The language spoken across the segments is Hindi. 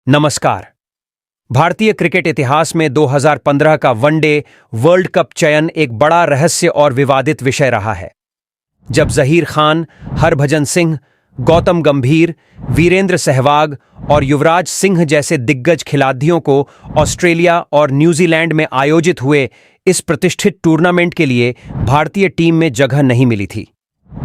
नमस्कार। भारतीय क्रिकेट इतिहास में 2015 का वनडे वर्ल्ड कप चयन एक बड़ा रहस्य और विवादित विषय रहा है। जब जहीर खान, हरभजन सिंह, गौतम गंभीर, वीरेंद्र सहवाग और युवराज सिंह जैसे दिग्गज खिलाड़ियों को ऑस्ट्रेलिया और न्यूजीलैंड में आयोजित हुए इस प्रतिष्ठित टूर्नामेंट के लिए भारतीय टीम में जगह नहीं मिली थी।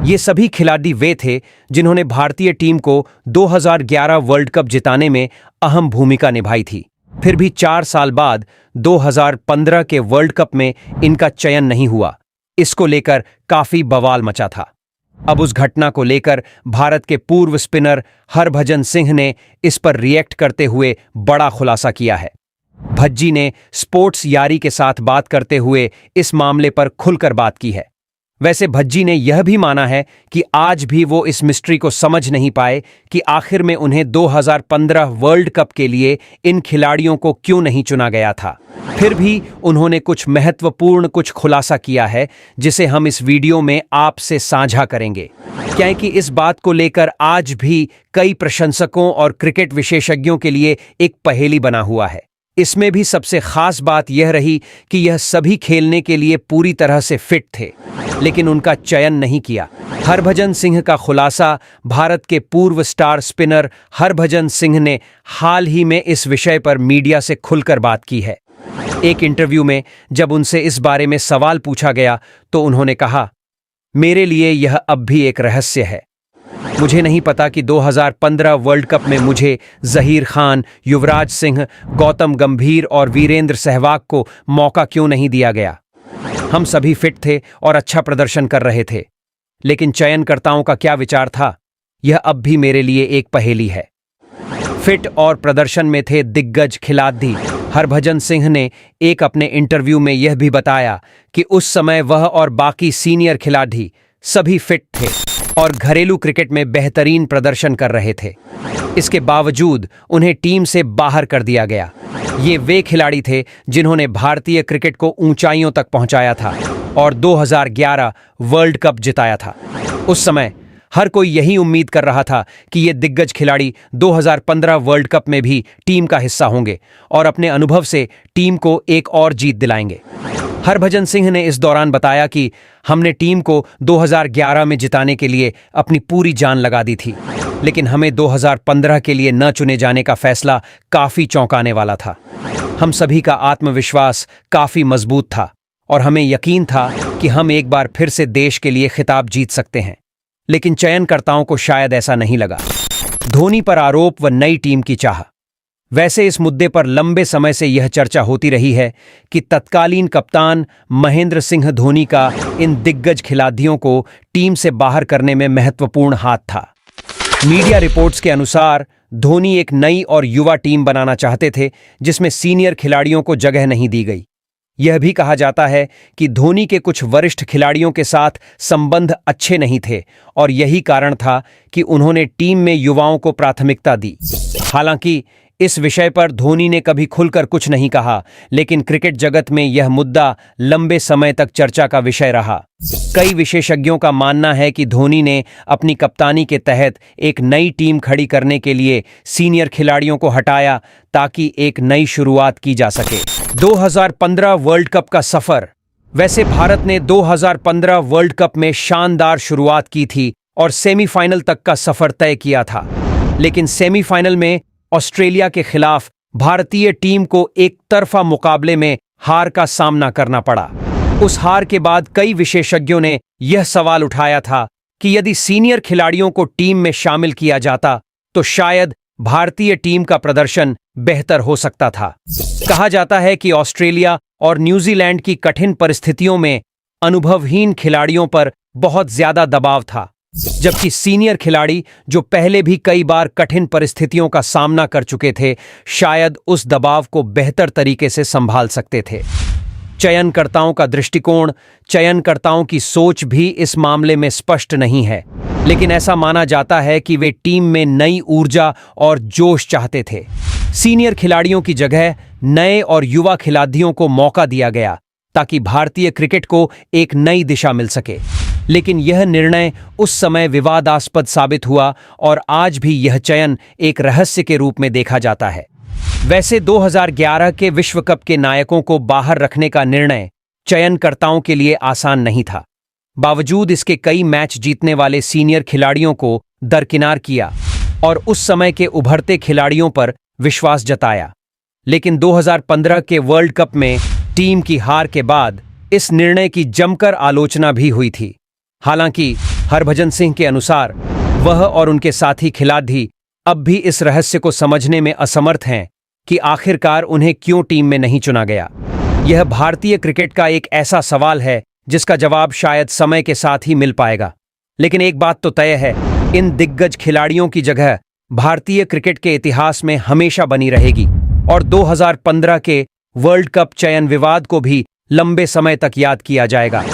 ये सभी खिलाड़ी वे थे जिन्होंने भारतीय टीम को 2011 वर्ल्ड कप जिताने में अहम भूमिका निभाई थी। फिर भी 4 साल बाद 2015 के वर्ल्ड कप में इनका चयन नहीं हुआ। इसको लेकर काफी बवाल मचा था। अब उस घटना को लेकर भारत के पूर्व स्पिनर हरभजन सिंह ने इस पर रिएक्ट करते हुए बड़ा खुलासा किया है। भज्जी ने स्पोर्ट्स यारी के साथ बात करते हुए इस मामले पर खुलकर बात की है। वैसे भज्जी ने यह भी माना है कि आज भी वो इस मिस्ट्री को समझ नहीं पाए कि आखिर में उन्हें 2015 वर्ल्ड कप के लिए इन खिलाड़ियों को क्यों नहीं चुना गया था। फिर भी उन्होंने कुछ महत्वपूर्ण खुलासा किया है जिसे हम इस वीडियो में आपसे साझा करेंगे, क्योंकि इस बात को लेकर आज भी कई प्रशंसकों और क्रिकेट विशेषज्ञों के लिए एक पहेली बना हुआ है। इसमें भी सबसे खास बात यह रही कि यह सभी खेलने के लिए पूरी तरह से फिट थे, लेकिन उनका चयन नहीं किया। हरभजन सिंह का खुलासा भारत के पूर्व स्टार स्पिनर हरभजन सिंह ने हाल ही में इस विषय पर मीडिया से खुलकर बात की है। एक इंटरव्यू में जब उनसे इस बारे में सवाल पूछा गया तो उन्होंने कहा, मेरे लिए यह अब भी एक रहस्य है। मुझे नहीं पता कि 2015 वर्ल्ड कप में मुझे जहीर खान, युवराज सिंह, गौतम गंभीर और वीरेंद्र सहवाग को मौका क्यों नहीं दिया गया। हम सभी फिट थे और अच्छा प्रदर्शन कर रहे थे, लेकिन चयनकर्ताओं का क्या विचार था, यह अब भी मेरे लिए एक पहेली है। फिट और प्रदर्शन में थे दिग्गज खिलाड़ी। हरभजन सिंह ने एक अपने इंटरव्यू में यह भी बताया कि उस समय वह और बाकी सीनियर खिलाड़ी सभी फिट थे और घरेलू क्रिकेट में बेहतरीन प्रदर्शन कर रहे थे। इसके बावजूद उन्हें टीम से बाहर कर दिया गया। ये वे खिलाड़ी थे जिन्होंने भारतीय क्रिकेट को ऊंचाइयों तक पहुंचाया था और 2011 वर्ल्ड कप जिताया था। उस समय हर कोई यही उम्मीद कर रहा था कि ये दिग्गज खिलाड़ी 2015 वर्ल्ड कप में भी टीम का हिस्सा होंगे और अपने अनुभव से टीम को एक और जीत दिलाएंगे। हरभजन सिंह ने इस दौरान बताया कि हमने टीम को 2011 में जिताने के लिए अपनी पूरी जान लगा दी थी, लेकिन हमें 2015 के लिए न चुने जाने का फैसला काफी चौंकाने वाला था। हम सभी का आत्मविश्वास काफी मजबूत था और हमें यकीन था कि हम एक बार फिर से देश के लिए खिताब जीत सकते हैं, लेकिन चयनकर्ताओं को शायद ऐसा नहीं लगा। धोनी पर आरोप व नई टीम की चाह। वैसे इस मुद्दे पर लंबे समय से यह चर्चा होती रही है कि तत्कालीन कप्तान महेंद्र सिंह धोनी का इन दिग्गज खिलाड़ियों को टीम से बाहर करने में महत्वपूर्ण हाथ था। मीडिया रिपोर्ट्स के अनुसार धोनी एक नई और युवा टीम बनाना चाहते थे जिसमें सीनियर खिलाड़ियों को जगह नहीं दी गई। यह भी कहा जाता है कि धोनी के कुछ वरिष्ठ खिलाड़ियों के साथ संबंध अच्छे नहीं थे और यही कारण था कि उन्होंने टीम में युवाओं को प्राथमिकता दी। हालांकि इस विषय पर धोनी ने कभी खुलकर कुछ नहीं कहा, लेकिन क्रिकेट जगत में यह मुद्दा लंबे समय तक चर्चा का विषय रहा। कई विशेषज्ञों का मानना है कि धोनी ने अपनी कप्तानी के तहत एक नई टीम खड़ी करने के लिए सीनियर खिलाड़ियों को हटाया ताकि एक नई शुरुआत की जा सके। 2015 वर्ल्ड कप का सफर। वैसे भारत ने 2015 वर्ल्ड कप में शानदार शुरुआत की थी और सेमीफाइनल तक का सफर तय किया था, लेकिन सेमीफाइनल में ऑस्ट्रेलिया के खिलाफ भारतीय टीम को एक तरफा मुकाबले में हार का सामना करना पड़ा। उस हार के बाद कई विशेषज्ञों ने यह सवाल उठाया था कि यदि सीनियर खिलाड़ियों को टीम में शामिल किया जाता तो शायद भारतीय टीम का प्रदर्शन बेहतर हो सकता था। कहा जाता है कि ऑस्ट्रेलिया और न्यूजीलैंड की कठिन परिस्थितियों में अनुभवहीन खिलाड़ियों पर बहुत ज्यादा दबाव था, जबकि सीनियर खिलाड़ी जो पहले भी कई बार कठिन परिस्थितियों का सामना कर चुके थे शायद उस दबाव को बेहतर तरीके से संभाल सकते थे। चयनकर्ताओं का दृष्टिकोण, चयनकर्ताओं की सोच भी इस मामले में स्पष्ट नहीं है, लेकिन ऐसा माना जाता है कि वे टीम में नई ऊर्जा और जोश चाहते थे। सीनियर खिलाड़ियों की जगह नए और युवा खिलाड़ियों को मौका दिया गया ताकि भारतीय क्रिकेट को एक नई दिशा मिल सके। लेकिन यह निर्णय उस समय विवादास्पद साबित हुआ और आज भी यह चयन एक रहस्य के रूप में देखा जाता है। वैसे 2011 के विश्व कप के नायकों को बाहर रखने का निर्णय चयनकर्ताओं के लिए आसान नहीं था। बावजूद इसके कई मैच जीतने वाले सीनियर खिलाड़ियों को दरकिनार किया और उस समय के उभरते खिलाड़ियों पर विश्वास जताया। लेकिन 2015 के वर्ल्ड कप में टीम की हार के बाद इस निर्णय की जमकर आलोचना भी हुई थी। हालांकि हरभजन सिंह के अनुसार वह और उनके साथी खिलाड़ी अब भी इस रहस्य को समझने में असमर्थ हैं कि आखिरकार उन्हें क्यों टीम में नहीं चुना गया। यह भारतीय क्रिकेट का एक ऐसा सवाल है जिसका जवाब शायद समय के साथ ही मिल पाएगा। लेकिन एक बात तो तय है, इन दिग्गज खिलाड़ियों की जगह भारतीय क्रिकेट के इतिहास में हमेशा बनी रहेगी और 2015 के वर्ल्ड कप चयन विवाद को भी लंबे समय तक याद किया जाएगा।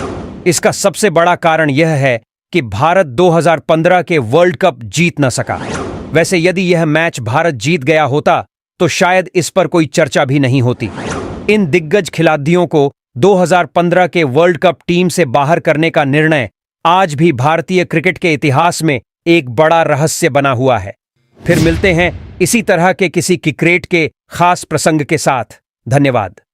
इसका सबसे बड़ा कारण यह है कि भारत 2015 के वर्ल्ड कप जीत न सका। वैसे यदि यह मैच भारत जीत गया होता तो शायद इस पर कोई चर्चा भी नहीं होती। इन दिग्गज खिलाड़ियों को 2015 के वर्ल्ड कप टीम से बाहर करने का निर्णय आज भी भारतीय क्रिकेट के इतिहास में एक बड़ा रहस्य बना हुआ है। फिर मिलते हैं इसी तरह के किसी क्रिकेट के खास प्रसंग के साथ। धन्यवाद।